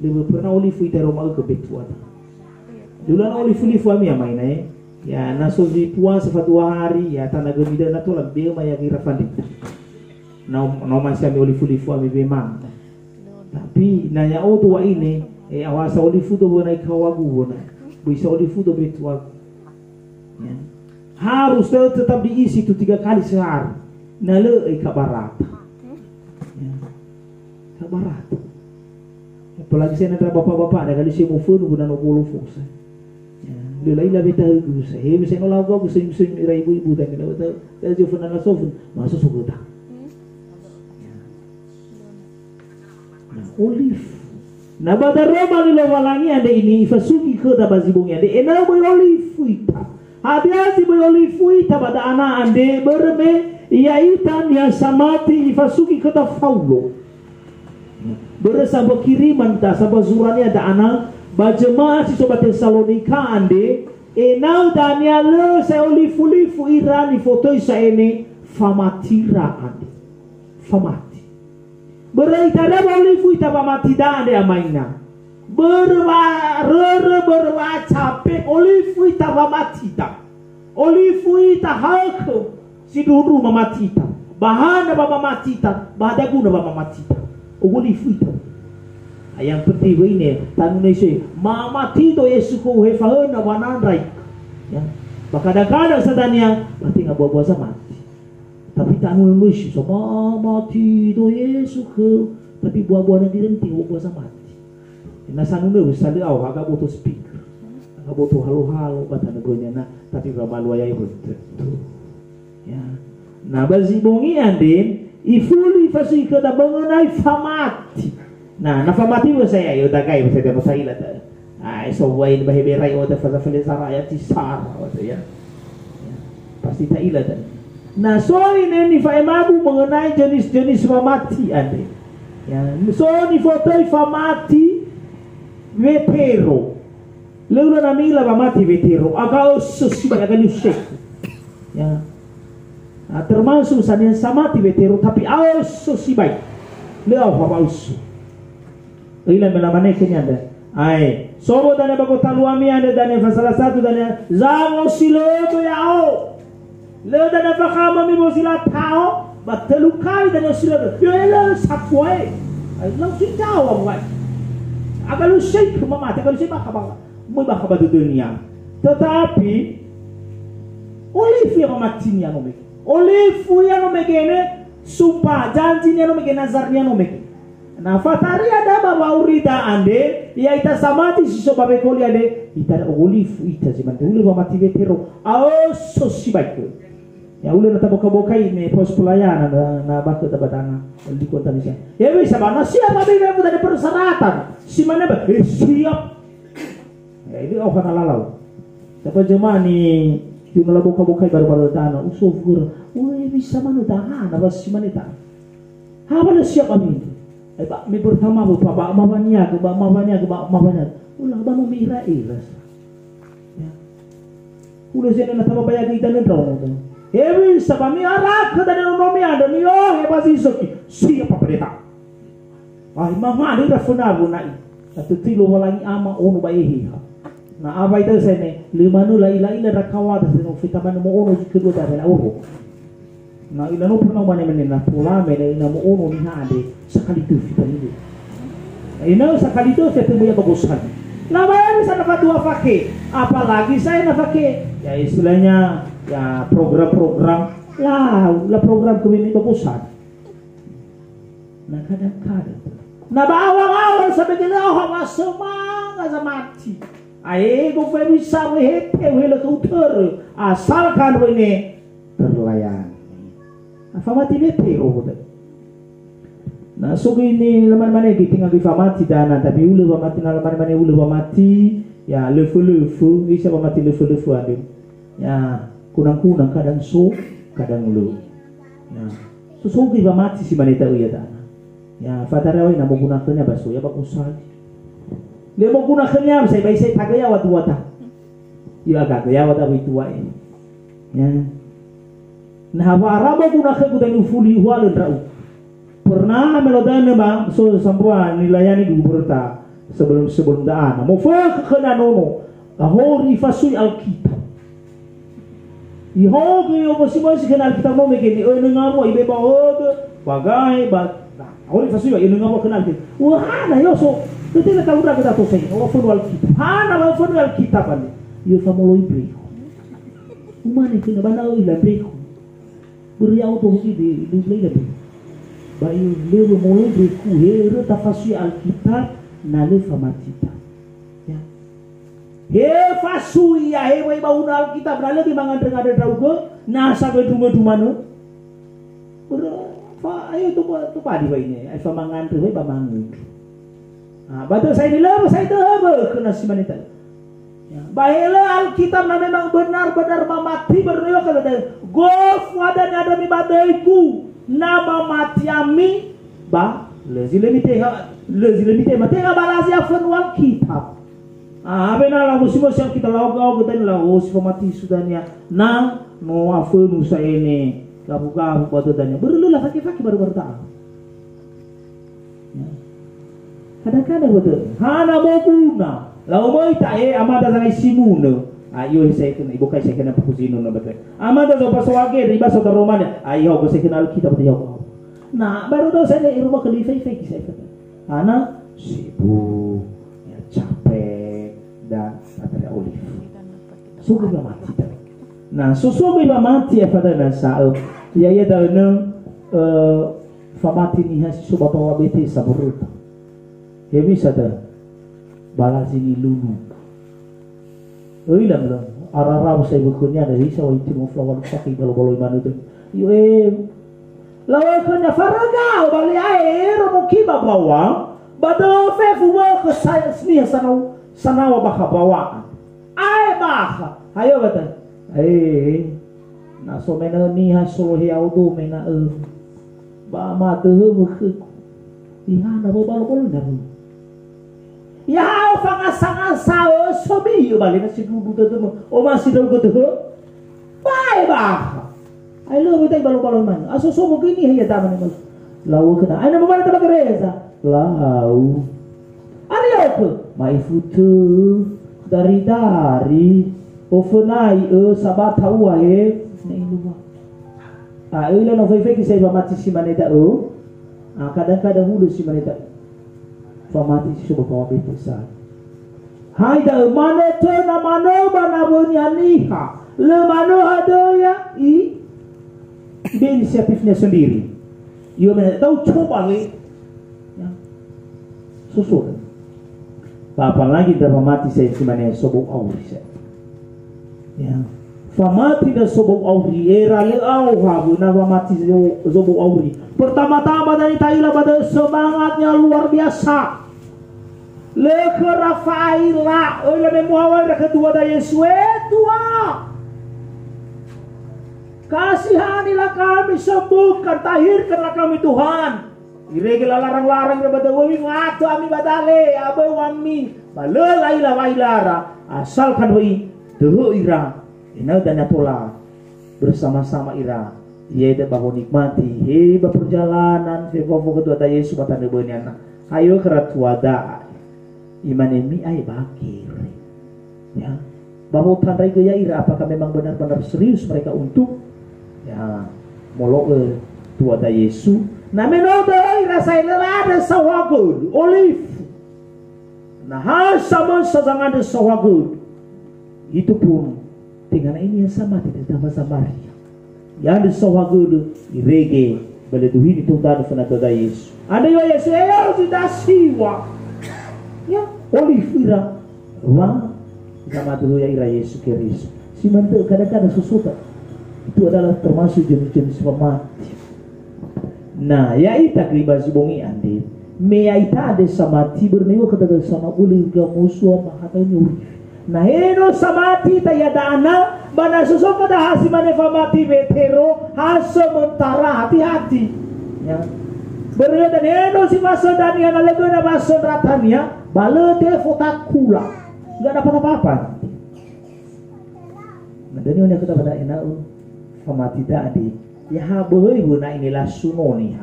Lima pernah olifu ita Roma ke betuat. Dulu na olifu ami ya main ya naso di puasa fa 2 hari ya tanah gemida na to lebih maya kira fandik. No masih ami olifu ami memang. Tapi nanya tua ini awasa olifu do bona ikawagu bona. Bisa olifu do betuat. Ya. Harus tetap diisi itu 3 kali sehari. Nale kabarat. Ya. Kabarat. Apalagi saya nanti bapak-bapak ada kali saya mau fun guna no bolu fokus. Ya, lelai lah beta gus. He bisa ngolah gua gus sim ira ibu-ibu tak kena beta. Saya jo fun na sofun, masuk suku tak. Nah, olive. Nah, pada Roma ni lawalangi ada ini ifasuki ke da bazibungnya. De ena boy olive ita. Hati-hati boy olive ita pada anak ande berme ia itan ya samati ifasuki ke da faulo. Bersama kiriman ta sabah zurani ada anak bajemaah si sobat Tesalonika ande enau Daniel saya olifu irani foto isa ini famatira ande famati beritara olifu ita famati da ande amaina berwa capek olifu ita famati da olifu ita hak si dulu mamati ta bahan apa mamati ta bahada guna mamati ta olifu ita yang penting ini tanun isi mama tito Yesus ko hefahen awanandrai ya kadang-kadang sadania berarti nggak buah-buah mati tapi tanun isi sama mama tito Yesus ko tapi buah-buah yang direnti buah mati na sanun bisa dia agak butuh speaker agak butuh halo-halo bata negonya nah tapi bermalu ayah betul ya nah bazibongi andin ifuli fasih kada mengenai famati. Nah, nafamati mo saya yo dagay mo sa masaila ta. Ay so way bahiberay o da fa sa ya tisar o ya. Pasti ta ila ta. Nah, so ini fa emabu mengenai jenis-jenis famati ande. Ya, so ni foto famati vetero. Lalu na mila famati vetero. Agao susi bagani shek. Ya. Nah, termasuk sanian samati vetero tapi aus susi baik. Leo fa aus. Ilan melamane kenya anda. Ai, sobo dane bako taluami anda dane fasala satu dane zango siloto yao. Le dane bakama mi mosila tao, batelu kali dane siloto. Yela sapwai. Ai langsung tahu buat. Agalu syekh mama, agalu syekh bakaba. Moi bakaba di dunia. Tetapi olive yang matinya no mek. Olive yang no mekene sumpah janjinya no mekene nazarnya no mek. Nah fatari ada bawa urida ande ya ita samati si soba bekoli ande ita olive ita simante ule mati vetero aoso si baik ya ule nata boka ini pos pelayanan na bakta tabadana di kota Indonesia ya bisa bana siapa bebe dari persyaratan si mana ba siap ya ini kana lalau tapi jemaah ni jumlah boka baru dana usufur bisa mana tahan apa si mana ta apa siap amin mi pertama bapak mamanya ke mamanya ulah bangun mi Israel ya udah sini na tama bayag kita nendro ewi sabami arak kada nomi ada ni oh hebat isoki siapa pendeta ay mama ada funabu nai satu tilo walangi ama onu baehi na apa itu sene limanu la ila rakawada seno fitaman mo onu kedua dari auro na ila no pernah mana menena pula mena ina mo ono ni ade sakali tu fitan itu ina sakali tu saya punya bagusan lama bisa dapat 2 pakai apalagi saya nak pakai ya istilahnya ya program-program lah program kami bagusan nah kadang-kadang nah bawang-awang sampai kena hawa semangat mati ai go bisa wehete wehela kauter asalkan ini terlayani famati vetero boda. Nah so ini laman mana tinggal di famati dana tapi ulu famati na laman mana ulu famati ya lefu bisa famati lefu ada. Ya kunang kadang so kadang lu. Ya so di famati si manita uya dana. Ya fatarawi na menggunakannya baso ya bagus saja. Dia menggunakannya saya tagaya watu-wata. Ya agak ya wata bitua ini. Ya. Nah, waraba kuna ke kuda nufuli hualen rau. pernah melodana bang so sampuan nilayani gubernur ta sebelum daan mau fek kena nono ahori fasui alkitab ihoge yo masih kena alkitab mau mekeni ngamo ibe bawa bagai ahori fasui ya ngamo kena alkitab wahana yo so tidak tahu dah kita tu saya kalau fonu alkitab hana mau fonu alkitab ani yo famolo ibe umane kena bana ila breko beriau tu di lebe bayu lewe mulai breku here tafasui alkitab nale famatita ya he fasui ya he wai bau alkitab nale di mangan ada draugo na sabe dumanu ayo tu padi wai ne ai famangan tu wai bamangu batu saya dilema saya tu kena simanita ya baela alkitab na memang benar-benar mamati berneo kalau gof wadanya ada mi badaiku nama matiami ba lezile mite mate balasi afan wal kitab bena la musimo yang kita lau geden la mati sudania na no afan nusa ini gabu badanya berlulah fakir baru ta kadang-kadang betul hana mokuna lau moi ta amada sangai simuna ayo saya kena ibu kai saya kena pusino na betul amada do paswage riba so romanya ayo go saya kena alkitab dia nah baru tahu saya di rumah kelifai saya kata ana sibuk ya capek dan ada olive suku ba mati nah susu ba mati ya pada nasa ya dalna famati ni hasi subato wabete saburut ya bisa dah balasini lulu ilang lang araraw sa ibukunya dari sa waiting of lawan sakit balo-balo imano itu lawan kanya faragaw bali ay romukiba bawang bado fefuwa ke saya sniya sanawa baka bawaan ay baka ayo bata na so mena niha solo hiyaw do mena ba matuh buku ihana balo-balo na ya fanga-sanga sobi yo bali na siguro to o masih daw to bye ba ay lo bitay balo-balo man aso so mo kini hiya tama ni lawo kana ay na mabara ta bagreza lawo ari ko mai futu dari ofunai sabata uae na inuwa ila no fai ki sai mati si maneta kadang-kadang hulu si maneta famati si subawa betusan haida mano tena mano bana bunyaniha le mano adoya dia inisiatifnya sendiri yo mana tahu coba le ya susul apa lagi dah famati saya simane sobok auri saya ya famati dah sobok auri era le au habu na famati sobok auri pertama-tama dari Thailand pada semangatnya luar biasa leke Rafaela oleh memuawal kedua dari Yesus tua kasihanilah kami sembuhkan tahirkanlah kami Tuhan iregela larang-larang kepada kami ngatu ami badale abe wami balelailah wailara asalkan wai dehu ira ina dan tola bersama-sama ira ia bahwa nikmati perjalanan sepopo kedua dari Yesus batane benyana ayo kerat wada imanemi ay bakir ya bahwa tandai gaya ira apakah memang benar-benar serius mereka untuk ya molok tua da Yesu na menoda ira sai ada sawagud olive nah sama sazangan ada sawagud itu pun dengan ini yang sama tidak tambah Samaria yang ada sawagud irege beleduhi ditunggu fana da Yesu ada yo Yesu ayo tidak siwa ya olivira wah sama dulu ya ira Yesus Kristus si mantu kadang-kadang susuta itu adalah termasuk jenis-jenis pemati nah ya ita kribasi bongi ande me ya ita ade samati bernego kata sama uli ga musuh mahata nyuri nah eno samati ta ya dana bana susuka dah hasimane famati vetero hasementara hati-hati ya bernego dan eno si masa dania na lego na baso ratania balete fotakula nggak dapat apa-apa. Nah dari mana kita pada enak famati tadi ya boleh guna inilah sunoni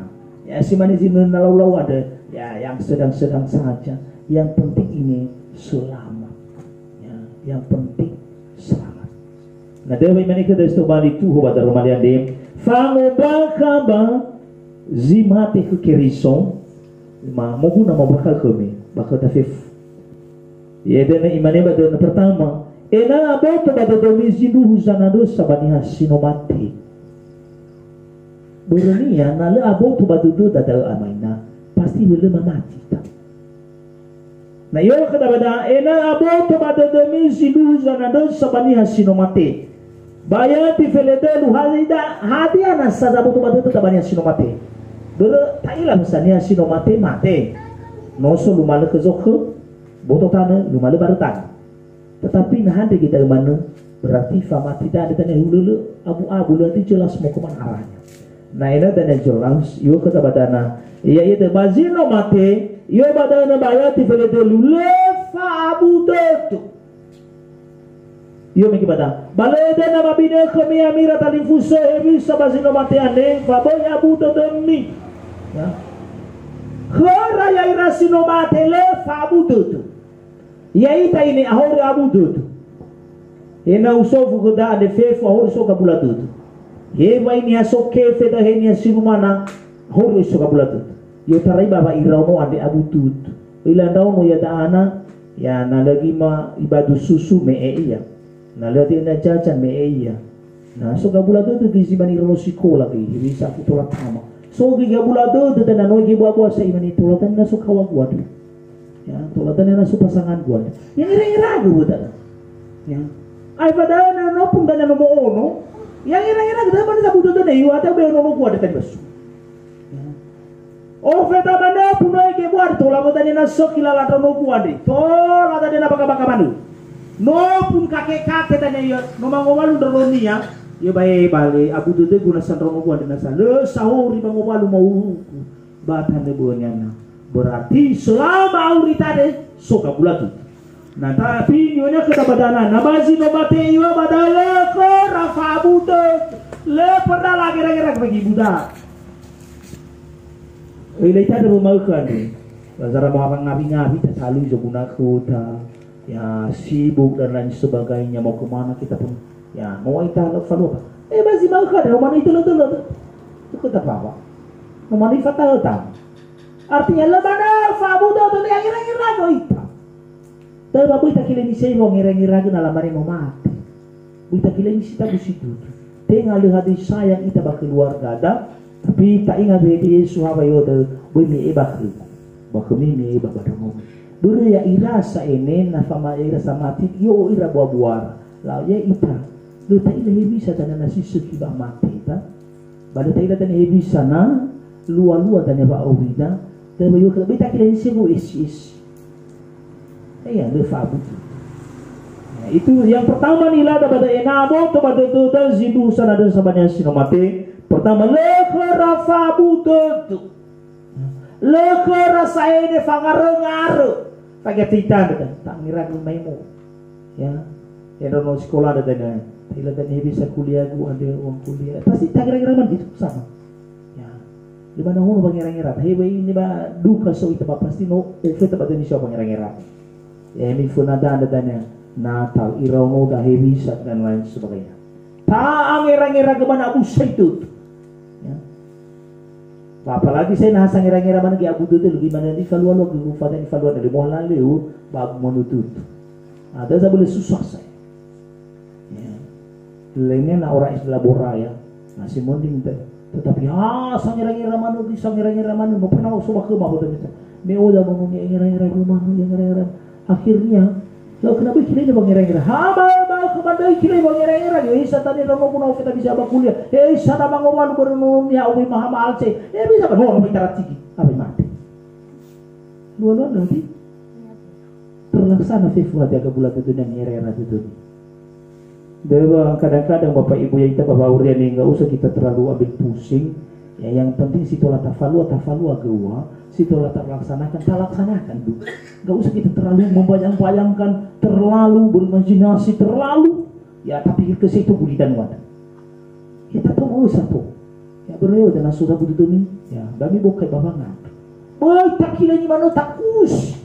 Ya si manis ini lalu ada ya yang sedang-sedang saja. Yang penting ini selamat. Ya, yang penting selamat. Nah, dia bagaimana kita istobali tu pada Ramadan dem. Fangobaka ba zimate ke kerison ma moguna mabakal kami bakal tafif. Ya dan imane pada pertama ena about pada domisidu husanado sabaniha sinomate. Bernia nale about pada do dadal amaina pasti belum mati tak. Na yo kada bada ena about pada domisidu husanado sabaniha sinomate. Bayati feledelu hadia na sazabu pada tabaniha sinomate. Ber taila misalnya sinomate mate. Noso lumala kezokhe bototana lumala barutan. Tetapi nah ada kita mana berarti fama tidak ada tanya hulu abu-abu nanti jelas mau kemana arahnya. Nah ini tanya jelas. Yo kata badana. Iya itu bazino mate. Yo badana bayati feledelu lefa abu tetu. Yo meki badana. Balede nama bine kami amira tadi fuso hebi sabazino mate ane faboy abu tetu. Ya. Khara ya irasino mate lefa abu tetu. Yaita ini ahori abu dudu. Ena usofu kuda ade fefu ahori soka bula dudu. Hewa ini aso kefe da heni asirumana ahori soka bula dudu. Yo tarai baba irauno ade abu dudu. Ila ndauno ya daana ya nalagi ma ibadu susu me iya. Nalagi na jajan me iya. Na soka bula dudu gizimani irauno sikola ki bisa kutola tama. So giga bula dudu dan anogi buah sa imani tola dan na soka wagwadu. Ya, tolatan na sa pasangan gua. Yang ira-ira gua ta. Ya. Ay pada na no pun danya no mo. Yang ira-ira gua man sa buto na iyo ata be no gua de basu. Ya. O feta banda puno ke gua tola mo danya na so kilala no gua de. Tola danya na baka manu. No pun kake-kake tanya yo no mangowalu dronia. Yo bae bale abu de guna san no gua de na sa. Le sahuri mangowalu mau. Batan de buanya na. Berarti selama aurita de soka bulatu. Nah tapi nyonya kita badana nabazi no bate iwa badala ko rafa buto le perda lagi bagi budak. Ile tadi rumahkan ni. Bazar mau ngabi-ngabi tak selalu guna kota. Ya sibuk dan lain sebagainya mau kemana kita pun ya mau kita follow. Bazi mau kan rumah itu lo. Itu kata apa? Rumah ini fatal tak? Artinya lebana fabudo to yang ngira-ngira go ita. Tapi babu ita kile misai go ngira-ngira na lamare mo mati. Ita kile misi ta busitu. Tenga le hadi sayang ita ba keluarga ada, tapi ta ingat be Yesus haba yo de boy mi e bakri. Bakmi mi e babada mo. Dulu ya irasa ene na fama irasa mati yo ira buah-buah. La ya ita. Lu ta ile bisa tana nasi sekiba mati ta. Bada ta ile tana bisa na lua-lua tanya ba awida. Tapi yo kalau kita kira sibuk is. Ya lefa butu. Itu yang pertama nila pada enamo to pada tu dan zidu sana dan sabanya sinomate. Pertama lekara fabutu. Lekara saya ini fangarengaru. Pakai titan tak ngira rumahmu. Ya. Yang mau sekolah ada tanya. Bila tanya bisa kuliah gua ada uang kuliah. Pasti tak kira-kira itu sama. Di mana hono pangira-ngira hebe ini ba duka so itu pasti no ufeta ba ni siapa pangira-ngira ya mi funada ada tanya Natal irau no da hebe sat dan lain sebagainya ta angira-ngira ke mana abu itu ya apalagi saya nasa ngira-ngira mana ki abu itu di mana di kaluan lo ke ufata di kaluan dari mohon leu ba menutut ada za boleh susah saya ya lainnya na orang istilah bora ya nasi monding teh. Tetapi sangira-ngira manu no pernah usah ke mah betul betul. Me oda mau ngira-ngira rumah ngira-ngira. Akhirnya lo kenapa kira bang ngira-ngira? Ba ke bandai kira bang ngira-ngira. Yo isa tadi romo kuno kita bisa bakuliah. Isa na mangowan bernu ya ubi mahama alce. Bisa ba no bicara ciki. Apa mati. Dua nanti terlaksana sesuatu agak bulat itu dan ngira-ngira itu. Dewa kadang-kadang bapak ibu ya kita bapak urian ini nggak usah kita terlalu ambil pusing ya yang penting situlah tafalua gewa situlah terlaksanakan tuh nggak usah kita terlalu membayang-bayangkan terlalu berimajinasi terlalu ya tapi ke situ budi dan wadah kita tuh nggak usah tuh Ya bereu dan sudah butuh ni. Ya, kami bukai babangan. Boy takilanya mana takus.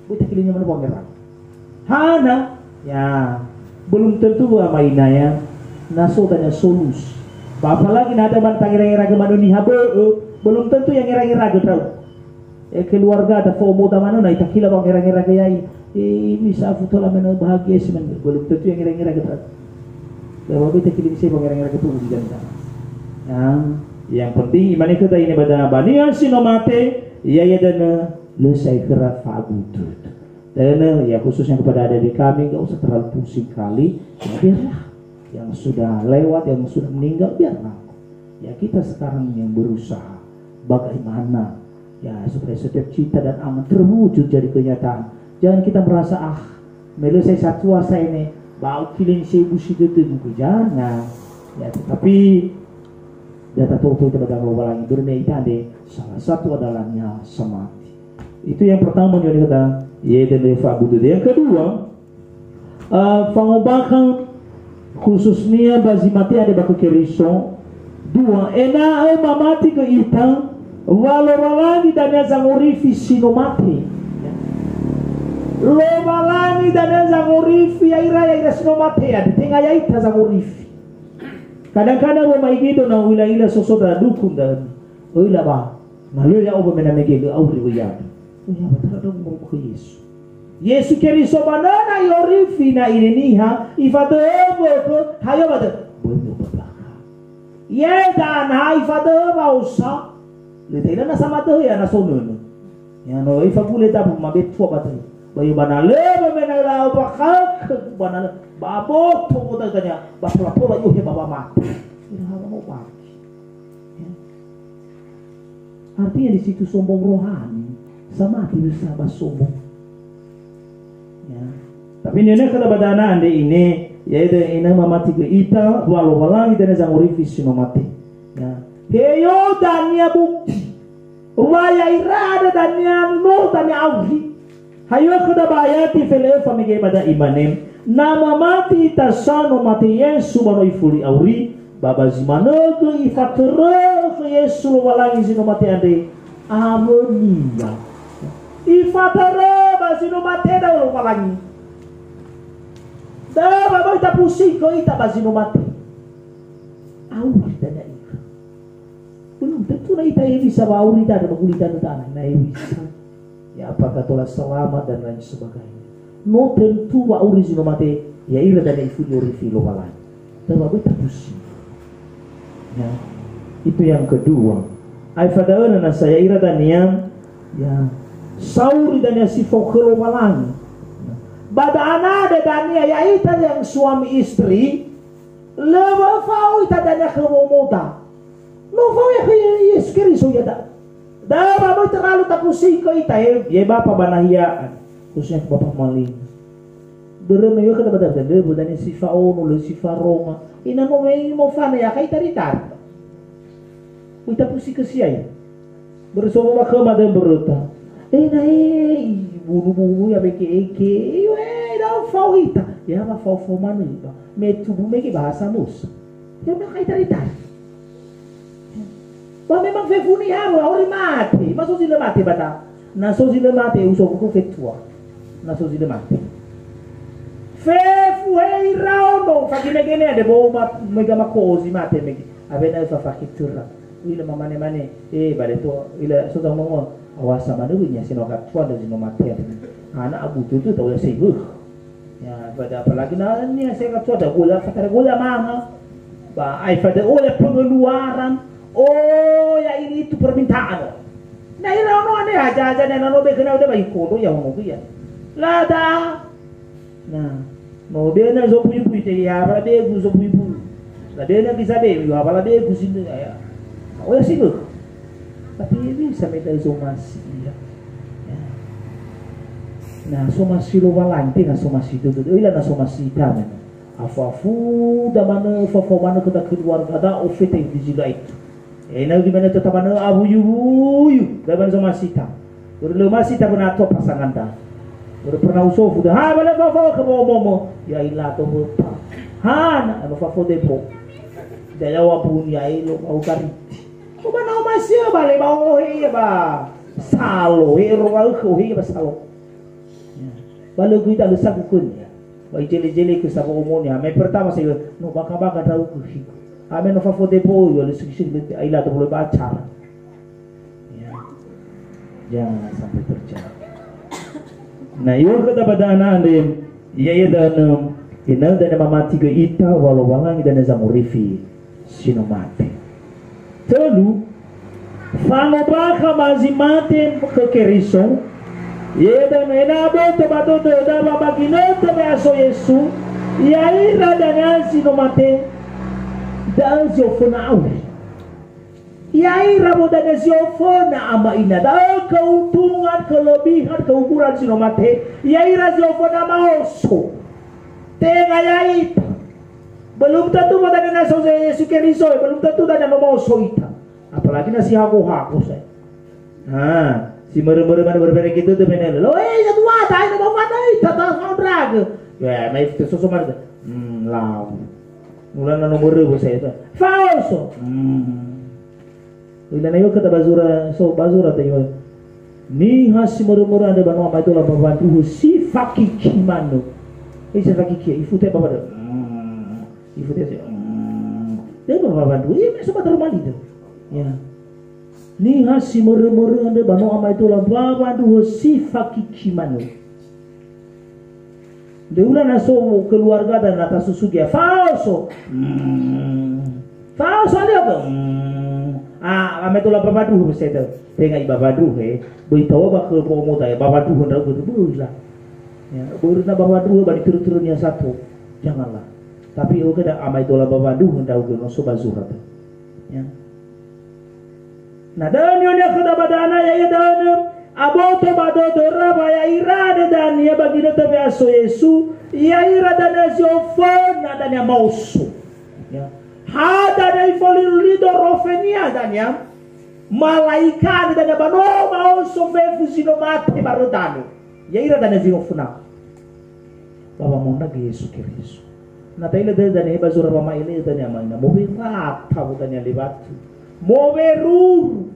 Boy takilanya mana pangeran. Hana, ya belum tentu mainnya ya. Naso tanya solus. Apalagi nada bantang ira-ira ke mana ni habe. Belum tentu yang ira-ira ke tahu. Keluarga ada FOMO tamano na itakila bang ira-ira ke yai. Bisa foto lah mana bahagia semen. Belum tentu yang ira-ira ke tahu. Bahwa kita kirim saya bang ira-ira ke tuh di dalam. Yang penting iman kita ini pada banian sinomate ya dana lesai kera fagutut dana ya khususnya kepada adik kami gak usah terlalu pusing kali ya biarlah yang sudah lewat yang sudah meninggal biarlah ya kita sekarang yang berusaha bagaimana ya supaya setiap cita dan angan terwujud jadi kenyataan. Jangan kita merasa melesai satu asa ini bau kilin sebu situ buku jangan ya tetapi data tuh kita pada lagi berneita deh salah satu adalahnya samati. Itu yang pertama yang kata yaitu lefa butuh. Yang kedua pengobakan khususnya bagi mati ada baku keriso. Dua ena mamati ke ita walau dan zangurifi sinomati. Lo malani dan zangurifi aira sinomati ada tinggal ita zangurifi. Kadang-kadang mau gitu na wilayah sosok dah dukun dan wilayah ba na wilayah obo mena megelo auri wilayah ya betul mau ke Yesus Yesus Kristo banana yori fina ineniha ifado obo hayo bade boyo babaka ye dan hai ifado bausa letela na sama to ya na sono ya no ifagule tabu mabet fo bade bayo banale mena la bakak banale babot tunggu tanya bapak bayu he baba mati ini hal mau pagi ya. Artinya di situ sombong rohani sama hati bersama sombong ya. Tapi ini kata badana ande ini yaitu ini mamati ke ita walau walang itu nezang orifis mati ya heyo dania bukti waya irada dania no dania auhi hayo kada bayati fele famige pada imanem nama mati tasano mati Yesu mano ifuli auri baba zimano ke ifatere ke Yesu walangi zino mati ande amonia ifatere bazino mati da walangi da baba ita pusing ko ita bazino mati auri tanya ika belum tentu na ita bisa auri da magulitan tanah na bisa ya apakah tola selamat dan lain sebagainya. No tentu wa original mate ya ira dan ifuri filo walai. Tapi kita pusing. Ya. Itu yang kedua. Ai fadaana na saya ira dan yang ya sauri dan ya sifo khelo walai. Badana ada dan ya ita yang suami istri leva fau ita dan ya khelo moda. No fau ya Yesus Kristus ya da. Da baboy terlalu tak pusing ko ita ya bapa banahiaan. Khususnya bapak malin bereme yo kada badar de budane sifa ono le sifa roma ina no mo fana ya kai taritar uita pusi ke siai bersama maka madam berota ina bulu ya beke eke da fauita ya ma fau manu me tubu meke bahasa mus ya ma kai taritar ba memang fefuni hawa ori mate maso sila mate bata na so sila mate uso ko fetua na so sila mate fefu hei rauno fakile gene ade bo mega makozi mate megi avena fa fakitura ile mamane mane bade to ile so tong mo awasa mane nya sinokat tua da zino mate anak abu tu tahu ya sibuk ya pada apalagi na nya saya tua da gula fatara gula manga ba ai pada oleh pengeluaran oh ya ini itu permintaan nah ini rauno ane aja dan no be kena udah bayi kodo ya ngono ya lada nah no dia na zo puyu te ya ba de gu zo puyu la de na bisa be yo apa la de gu sin ya oh ya sibuk tapi bisa meta zo masih ya nah so masih lo walante na so masih itu ila na so masih tamen afafu da mana fofo mana kita keluarga da ofete dijiga itu na gimana tetap mana abu yu da mana so masih ta lo masih ta pernah to pasangan ta pernah usof udah ha bala fofo ke momo ya ila to apa ha na fofo de po da ya wa pun ya ilo au kariti Kumana masih balik bau ba salo ruang kau ba salo. Balu kita lusak kun ya. Bai jeli ku sabo umumnya. Me pertama saya no baka tahu ku. Ame no fafo de boy wala sukses ai la boleh baca. Ya. Jangan sampai terjadi. Nah, iyo kata pada anak ande, iya dan inal dan mamati ke ita walau walang dan zamurifi sinomate. Telu, fano baka mazimate ke kerison, iya dan enabo tebato da babagino tebe aso Yesu, iya ira dan sinomate dan ziofona aure. Yai rabodan ziofona ama ina da keuntungan kelebihan keukuran sinomate yai ziofona maoso tengah yai belum tentu pada nasa Yesus Kristo belum tentu pada maoso ita apalagi nasi hago saya si mere-mere mana berbeda gitu tuh bener lo ya tua tai no mau pada ita ta kondrag ya mai itu sosok mana lau mulana nomor saya itu falso Ila nayo kata bazura tayo. Ni hasi murmura ande banu ama itu lah babantu si fakiki mano. Isi fakiki ifute babada. Ifute se. Dia babantu ini semua termal itu. Ya. Ni hasi murmura ande banu ama itu lah babantu si fakiki mano. Deula naso keluarga dan atas susu dia falso. Falso dia apa? Ame tu lah babaduh bersama tengah babaduh beritahu bakal promo tanya babaduh hendak betul lah ya berita babaduh bagi turun-turunnya satu janganlah tapi oke dah ame tu lah babaduh hendak betul sobat zurat ya nah dan yang kena badana ya dan abote bado doraba ya irada dan ya bagi neta biasa Yesu ya irada dan ziofon dan ya mausu ya hada dai folilido rofenia danya malaika danya bano mau sofefu sinomate barodano yaira danya zinofuna baba mona Yesus Kristus na taile danya bazura mama ile danya maina moberata danya lebatu moberu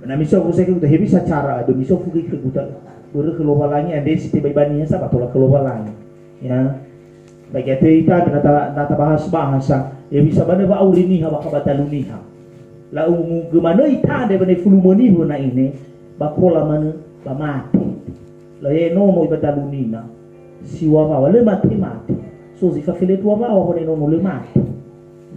na miso kuseke udah bisa cara do miso fugi ke guta buru kelobalanya ade siti baibaninya sa patola kelobalanya ya bagi kita nata bahasa ya bisa mana ba aulini ha bakabataluni ha la gemano ita de bane fulumoni bona ini bakola mana ba mati la ye no mo bataluni na siwa ba le mati so si fa fele tua ba ho no le mati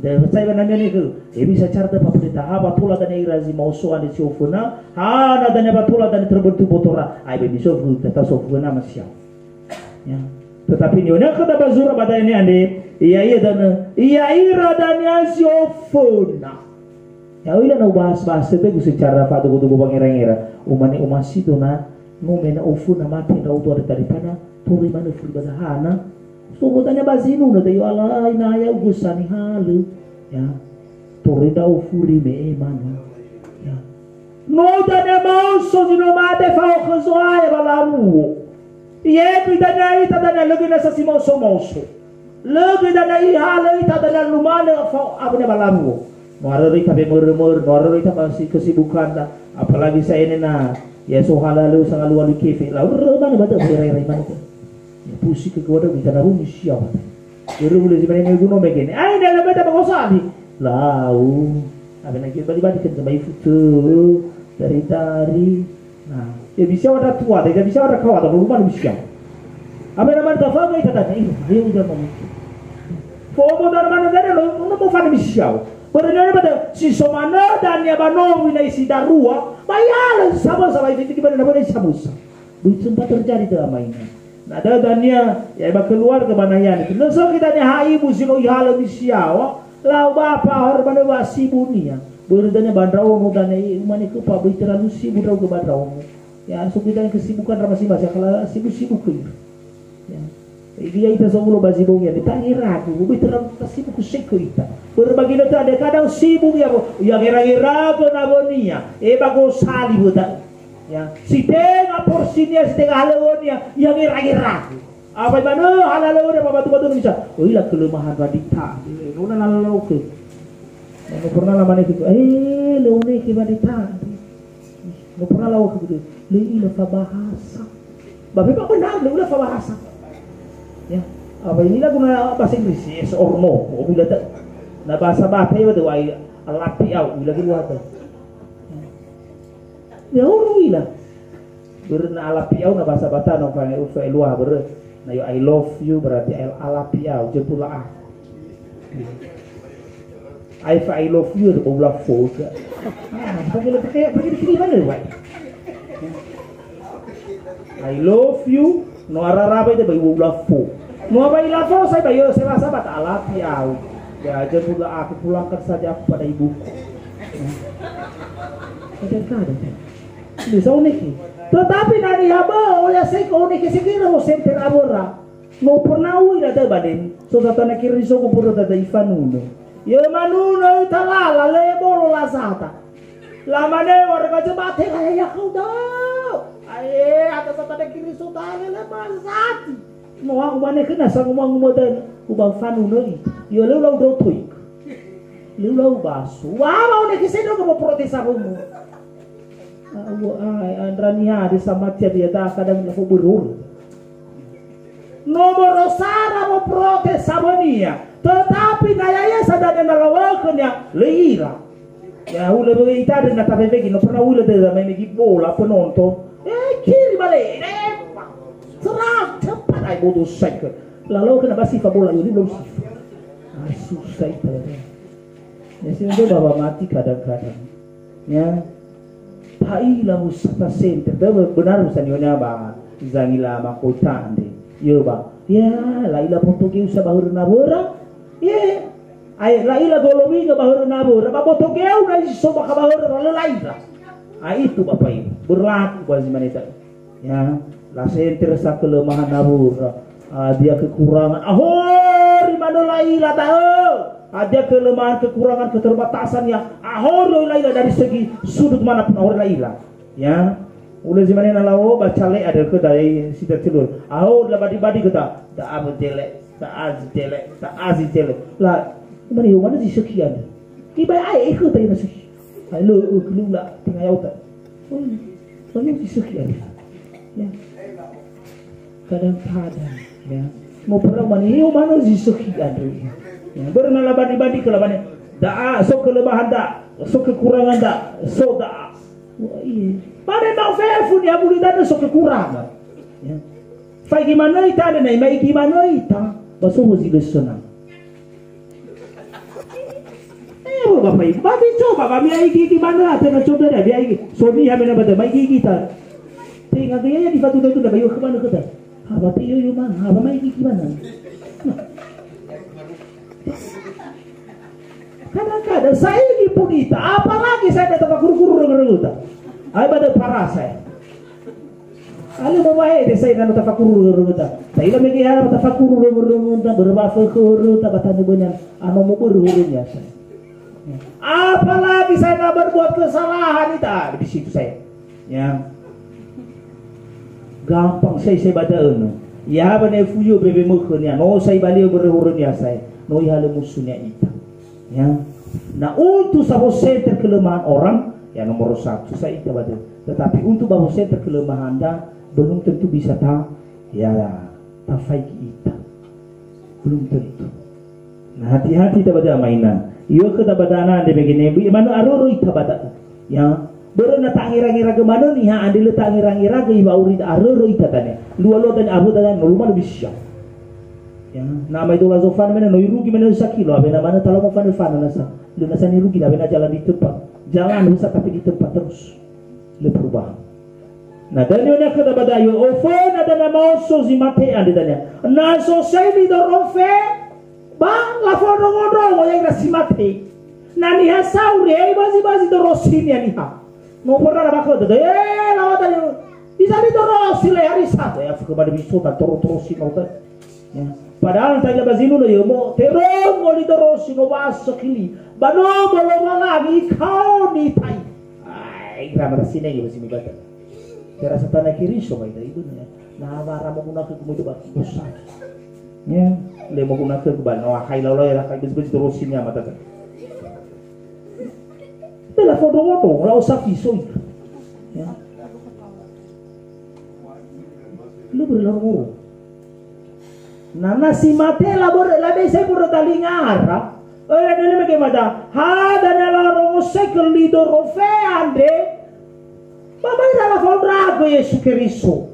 de sai bana ne ke ya bisa cara de papita ha ba tola dan irazi mau so ade si ofuna ha na dan ba tola dan terbentuk botora ai be so fu tata so fu na masya ya tetapi ni ona kata bazura pada ini ande iya ira dan ziofona ya ila no bahas itu secara fatu kutu bangira-ngira umani umasi to na no mena ofuna mati na uto dari pana turi mana furi bazahana so botanya bazinu na tayo ala ina ya gusani halu ya turi da ofuri me mana ya no dane mau so dino mate fa o khozoa ya balamu ye bidanya ita dana lagi nasa si mauso lagi dana ihala ita dana lumana fa abne balamu nuarari tabe murmur nuarari masih kesibukan apalagi saya ini na ya so halalu sangalu alu kefe la mana bata berai mana ya pusi ke kuada kita na rumi siapa Juru boleh sebenarnya guna begini ai dalam bata bagosali lau abne lagi bali-bali kan sama ifutu dari nah ya bisa ada tua, tidak bisa ada kawat, atau rumah bisa. Apa nama kafa mai kata ini? Dia udah mau. Fomo dari mana dari lo? Mau fana bisa. Berenang pada si somana dan ya bano wina isi darua, bayar sama itu gimana namanya sabusa. Sempat terjadi dalam ini. Nah dadanya ya keluar ke mana ya? Langsung kita ni hai musino ihala bisa. Lau bapa orang mana wasi bunia. Berenangnya bandrau muda ni umani ku pabrik terlalu sibuk ke bandrau. Ya, so kita yang kesibukan masing-masing kalau sibuk-sibuk itu. Ya. Dia itu semua bazibung ya, ditangi ragu, betul sibuk sekali kita. Berbagi nota ada kadang sibuk ya, yang kira-kira ke nabonia, bagus sali buta. Ya, si tengah porsinya, si tengah halawannya, yang kira-kira. Apa mana halawannya, apa batu-batu bisa. Oh, ilah kelemahan wanita. Nuna lalu ke. Nggak pernah lama nih gitu. Leone kibadi tadi. Nggak pernah lawa gitu. Leila bahasa. Bapak pak benar leila bahasa. Ya. Apa inilah guna bahasa Inggris? Yes or no. Oh bila tak. Na bahasa batai itu ay alapi au bila gitu ada. Ya orang ila. Berna alapi au na bahasa bata no fa luah ber. Na yo I love you berarti alapi au jempula ah. I love you ada bola foga. Pakai di sini mana buat? I love you no araraba itu bagi bola foga. No apa ila foga saya bayo saya rasa bata alapi au. Ya jempula aku pulangkan saja aku pada ibuku. Ada. Ini so unik. Tetapi dari haba oleh saya kau unik sekira mo center abora. No pernah uira ada baden. So tatana kiri so ko puro tata ifanuno. Ya manuno italala le bolo la sata. La mane warga jebate kaya kau dah. Aye ada tatana kiri so tale le basati. No aku mane kena sang umang moden ubang fanuno i. Yo le ulau do toik. Le ulau basu. Wah unik sedo ko protes aku mo. Andrania di samatia dia tak kadang laku berur. Nomor sara mau protes sabania, tetapi naya sadar nalawakan ya leira. Ya ule berita dan nata bebeki, no pernah ule dari main bola penonton. Kiri balik, serang cepat ay bodoh second. Lalu kenapa sih bola ini belum sih? Susah itu. Ya sih bawa mati kadang-kadang. Ya. Pailah usata center, benar usannya ba, zangila makota ande, yo ba, ya, laila potoge usa bahur nabora, ya, ay laila golowi ke bahur nabora, ba potoge udah soba ke bahur laila, itu bapak ibu berlaku bagi mereka, ya, la center sa kelemahan nabora, dia kekurangan, ahori mana laila tahu. Ada kelemahan, kekurangan, keterbatasan yang ahor laila dari segi sudut manapun ahor laila. Ya, ulai zaman yang lalu baca le ada kedai sida telur. Ahor lah badi kita, tak abu jelek, tak azi jelek. Lah, mana di sekian? Tiba ai ikut tadi nasi. Lalu kelum lah tinggal yauta. Mana di sekian? Ya, kadang-kadang ya. Mau pernah mana di sekian? Bernala badi ke labane daa so kelebahan dak so kekurangan dak so dak iya pada mau fairful ya boleh ada so kekurangan ya fai gimana ita ada nai mai gimana ita baso hozi lesona bapak ibu babi coba kami ai gimana ada na coba dia ai so ni hamena bada mai kita tinggal dia di batu itu dah bayu ke mana kita apa tiyo mana apa mai gimana kadang-kadang saya ini punita, apalagi saya datang ke guru-guru dengan Ayo pada parah saya. Ayo bawa saya nak tafakkur dengan saya lagi harap tafakkur dengan berbafakur tabatan banyak anu mau berhurunnya saya. Apalagi saya nak berbuat kesalahan itu di situ saya. Ya. Gampang saya baca ya benar fuyo bebe mukanya, no saya balik berhurunnya saya, no ihale musuhnya itu. Ya, nah untuk sahabat center kelemahan orang ya nomor satu saya itu baca. Tetapi untuk sahabat center kelemahan anda belum tentu bisa tak ya tafaik kita belum tentu. Nah hati-hati kita baca mainan. Iyo kita badana ande begini mana aroro kita baca. Ya berena tak ngira-ngira ke mana nih ha ande letak ngira-ngira ke iba urid aroro kita tadi. Dua lo dan abu tadi normal lebih siap. Ya, nama itu lazofan mana no rugi mana sakilo abena mana kalau mau fana nasa lu nasa ni rugi abena jalan di tempat jalan rusak tapi di tempat terus le perubahan nah dan ini kada badayo ofon ada nama so zimate ande tanya na so sai di dorofe ba la fono ngodo yang rasimate nani hasauri bazi dorosini ani ha no pernah bakal ada lawatan bisa di dorosi le hari satu ya kepada bisota terus ya padahal saya bazinu lo yo mo terong mo lidorosi no baso kili bano bolo lagi kau ni tai ai grama sini yo sini bata terasa tanah kiri so mai itu ya nah wara mo guna ke kumu coba besar ya le mo guna ke ban no hai lo ya kai bis dorosi nya mata Ela foto-foto, ela usah pisau. Ya. Lu berlalu. Nana si mate la bese pur talingara. Ora dele me mata. Ha dana ro secol lido rofe ande. Baba ira la fondra ko Yesu Kristo.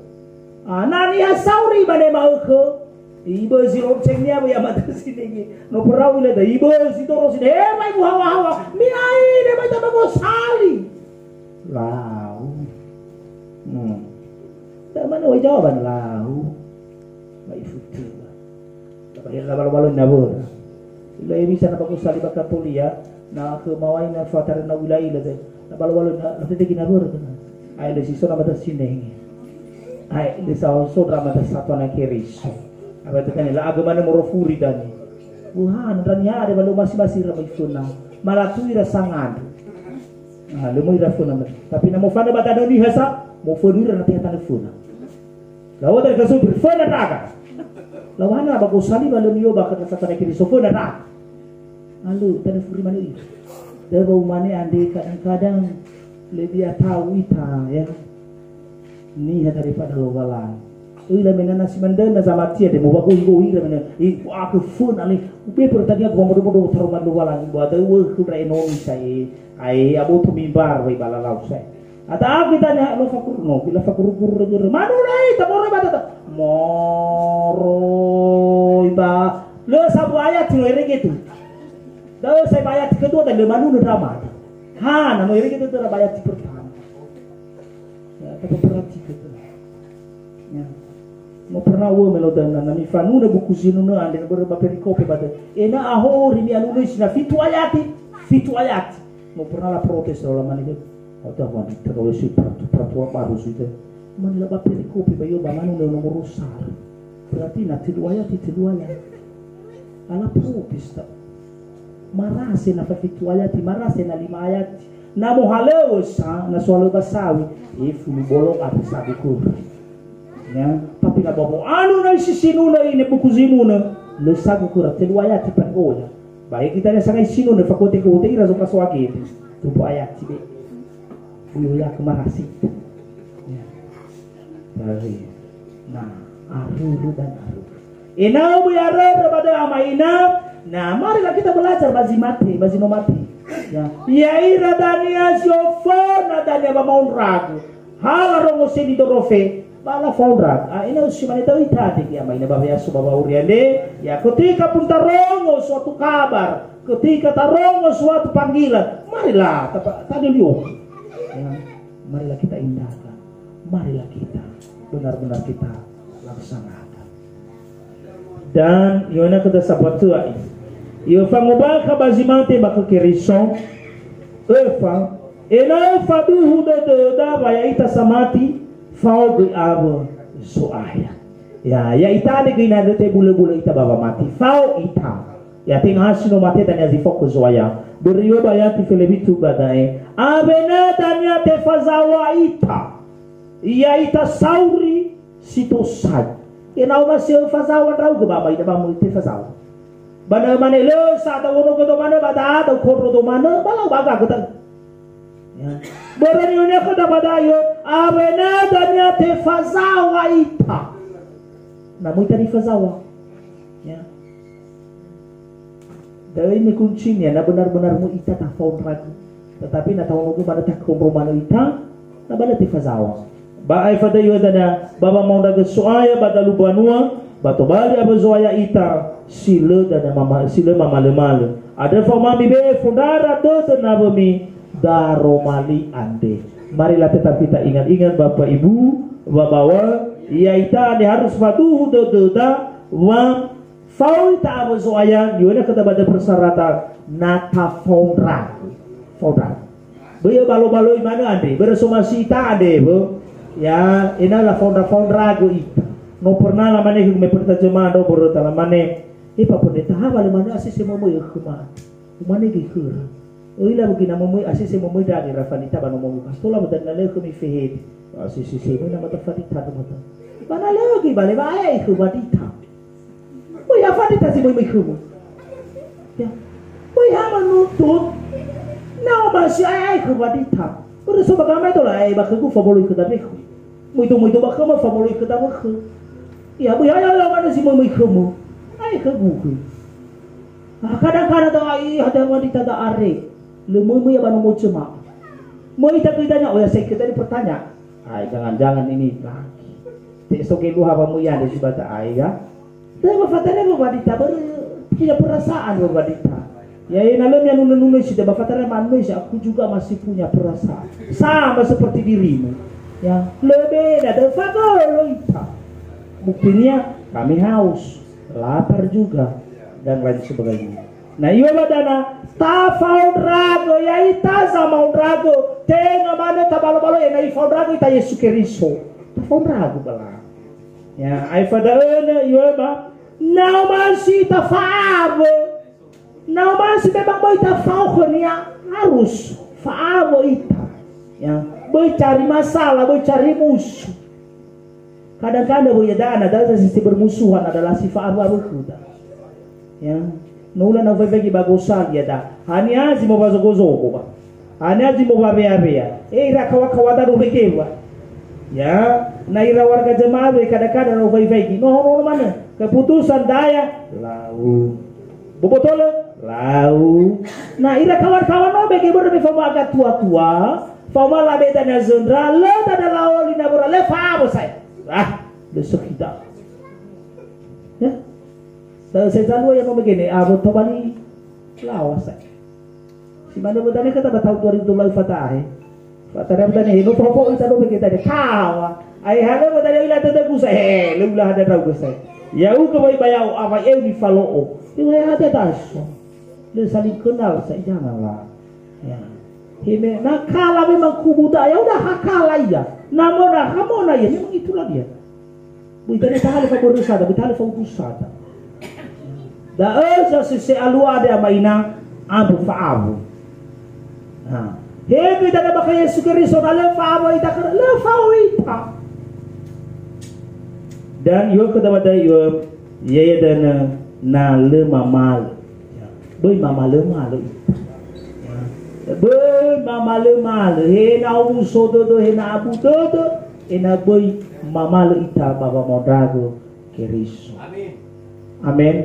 Nani asauri bane mauko. Ibu si romcengnya ya mata sini. No perahu le da ibu si toro sini. Mai hawa. Minai de mai tama sali. Lau. Tak mana jawaban lau. Mai futu. Bahaya balon nabur. Ila bisa na bagus sali bakatolia na kemawai na fatar na wilai la de. Na balon na tete nabur. Ai le si sona mata sini. Ai le sa sodra mata satu na keris. Apa itu kan la agama na morofuri dani. Wuhan ranya ada balu masih ramai funa. Malatui rasangan. Lumoi rafuna. Tapi na mo fana batado ni hasa, mo fonura na tingatan funa. Lawa dari kaso berfuna naga. Lawan na bago sali balu niyo bakit sa tanay kini sofuna na. Lalu tanay furi mani. Debo mani ande kadang-kadang lebih tahu ita ya. Ni daripada logalan. Ila menana si mandana sama tia de mo bago ila menana aku fun ali be pertanya ko mo do taruman logalan bo ada wo ku ra eno sai ai abo to mimbar wai bala lau sai ata kita nya lo fakur no bila fakur kur manu nai tamore bata moro iba lo sabu ayat no ere gitu do sai ayat kedua dan le manu drama ha na no ere gitu tu ayat pertama ya kata perhati gitu ya mo pernah wo melodan na mi fanu na buku sinu na ande berba perikope bata ena ahori mi anu na fitu ayati mo pernah la protes la mani de ota wan terus si pratu baru sute man la perikope bayo ba manu no rusar berarti na tidu ayati ala protes ta marase na fitu ayati marase na 5 ayati na mo halewo sa na swalo basawi fulu bolong ati sabi ko ya tapi na babo anu na sisinu na ini buku zinu na le sagu kura telu ayat pan oya baik kita na sangai sinu na fakote ko te ira zo kaswagi tu ayat tibe uyo ya kemarasi ya dari nah aru dan aru ina bu ya pada amaina nah marilah kita belajar bazi no mati ya ira dania siofo na dania ba mau ragu hala rongo sedi dorofe bala fondrat ina usimanita itati ya maina baba ya subaba uriande ya ketika pun tarongo suatu kabar ketika tarongo suatu panggilan marilah tadi liuk ya marilah kita indahkan marilah kita benar-benar kita laksanakan dan yona kita sabat tua yo fangobal kabazimante bakakirison efa ena faduhu da baya ita samati fau be abo soaya ya ita de gina de te bule ita baba mati fau ita ya ting hasino mate tanya zifoko soaya beriyo baya ti felebitu badai abena tanya te fazawa ita ya ita sauri sitosad ina uma se fazawa rau ke baba ita bamu te fazawa bana mane le sa ta wono ko to mane bada ta khoro to mane bala baga ko ta ya borani unya ko da badayo abena tanya te fazawa ita na muita ni fazawa ya dari ini kuncinya na benar-benar mu ita ta faun ragu tetapi na tahu ko pada ta kompromano ita na bala te fazawa ba ai fada yo dana baba mau daga soaya badalu banua bato bali abazoaya ita sile dana mama sile mama lemale ada forma mi be fundara to na bami daromali ande. Marilah tetap kita ingat-ingat Bapak Ibu bahwa ita ande harus fatuhu doda wa fauita abazoaya yona kata pada persyaratan nata fondra Baya balo-balo mana ande bersomasi ita ande bo ya inalah fondra go ita no pernah la mane me pertajama do borota la mane ipa pun ita haba le mane asise momo yukuma umane gikura oila bugina momo asise momo dagi rafanita bano momo pastola bodan le ko mi fehed asise se mo na matafatita do mata bana lagi bale bae ko badita o ya fatita si mo mi kumo ya o ya manutut Não, mas ai que vadita. Por isso bagaimana itu lah, bagaimana family kita deh. Muito bagaimana family kita bagaimana. Ya, bu ya mana sih mau kamu? Ai ke gue. Kadang-kadang tuh ai ada wanita ada are. Lemu ya banu mau cuma. Mau kita tanya, oh ya saya kita bertanya. Ai jangan-jangan ini lagi. Besok lu apa mau ya di sebelah ai ya. Tapi bafatnya wanita punya perasaan wanita. Ya dalam yang nulis sudah bafatnya manusia, aku juga masih punya perasaan. Sama seperti dirimu. Ya lebih dari wanita. Buktinya kami haus, lapar juga dan lain sebagainya. Nah iya badana ta drago ya ita sama drago tenga mana ta balo ya na drago ita Yesus Kristo ta drago bala ya ai fadaana iya ba não masih ta favo não masih memang boy ta faukhnya harus favo ita ya boy cari masalah boy cari musuh kadang-kadang boy dana ada sisi bermusuhan adalah sifat baru kita ya nula na vai bagusan ya da hanya azi mo bazogozo ba hanya azi mo babea ira kawada do bekewa ya na ira warga jemaah kadang-kadang no vai no mana keputusan daya lau bobotol lau na ira kawan-kawan no beke berde fama agak tua-tua fama la beda na zendra le tada lau lina bora le famo sai besok kita ya. Saya selalu yang begini, abot tawali lawas. Si mana budane kata batau 2012 fatah. Fatah budane no propo kita do kita de kawa. Ai halo budane ila tada gusa lu lah ada ragu saya. Ya u ke bai bayau apa eu di follow. Itu ada taso. Dia saling kenal saya janganlah. Ya. Hime nakala memang kubuda ya udah hakala ya. Namun kamu ya memang itulah dia. Bukan tahu apa berusaha, bukan tahu berusaha. Da esa se alua de amaina abu faabu. Hebi da baka Yesus Kristus dalam faabu ita le faabu ita. Dan yo kada bada yo yeye dan na le mamal. Boy mamal le mal ita. Boy mamal le mal he na uso do he na abu do ena boy mamal ita baba modago Kristus. Amin. Amin.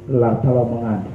Lah tawa mengadu.